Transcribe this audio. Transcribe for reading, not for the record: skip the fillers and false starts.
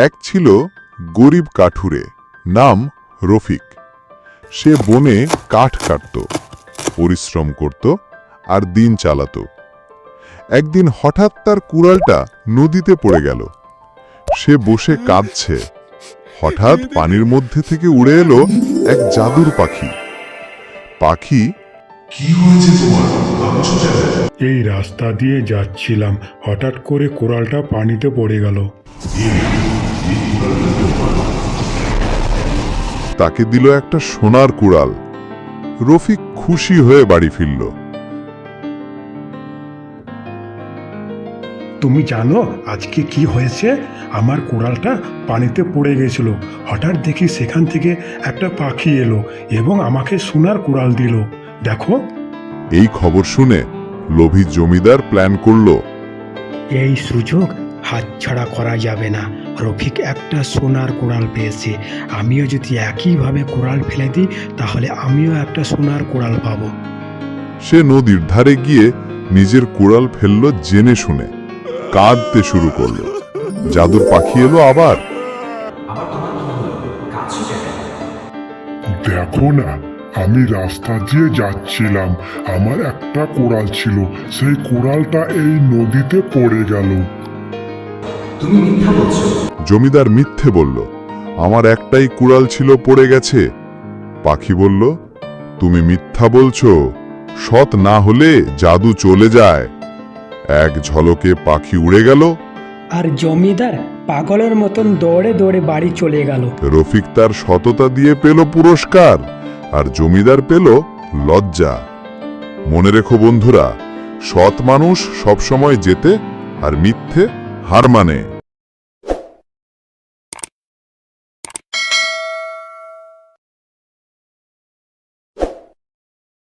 এক ছিল গরিব কাঠুরে, নাম রফিক। সে বনে কাঠ কাটত, পরিশ্রম করত আর দিন চালাত। একদিন হঠাৎ তার কুড়ালটা নদীতে পড়ে গেল। সে বসে কাঁদছে। হঠাৎ পানির মধ্যে থেকে উড়ে এলো এক জাদুর পাখি। পাখি, কি হয়েছে তোমার? কাঁদছো কেন? এই রাস্তা দিয়ে যাচ্ছিলাম, হঠাৎ করে কোরালটা পানিতে পড়ে গেল। তাকে দিল একটা সোনার কুড়াল। রফিক খুশি হয়ে বাড়ি ফিরল। তুমি জানো আজকে কি হয়েছে? আমার কোরালটা পানিতে পড়ে গেছিল। হঠাৎ দেখি সেখান থেকে একটা পাখি এলো এবং আমাকে সোনার কোরাল দিল। দেখো। এই খবর শুনে লোভী জমিদার প্ল্যান করল, এই সুযোগ হাতছাড়া করা যাবে না। রফিক একটা সোনার কোড়াল পেয়েছে, আমিও যদি একইভাবে কোড়াল ফেলে দিই তাহলে আমিও একটা সোনার কোড়াল পাবো। সে নদীর ধারে গিয়ে নিজের কুড়াল ফেলল জেনে শুনে। কাঁদতে শুরু করল। জাদুর পাখি এলো আবার। দেখো না, আমি রাস্তা দিয়ে যাচ্ছিলাম, আমার একটা কোরাল ছিল, সেই কোরালটা এই নদীতে পড়ে গেল। তুমি মিথ্যা বলছো। জমিদার মিথ্যে বলল, আমার একটাই কুড়াল ছিল, পড়ে গেছে। পাখি বলল, তুমি মিথ্যা বলছো, সৎ না হলে জাদু চলে যায়। এক ঝলকে পাখি উড়ে গেল। আর জমিদার পাগলের মতন দৌড়ে দৌড়ে বাড়ি চলে গেল। রফিক তার সততা দিয়ে পেল পুরস্কার, আর জমিদার পেল লজ্জা। মনে রেখো বন্ধুরা, সৎ মানুষ সবসময় জেতে আর মিথ্যে হার মানে।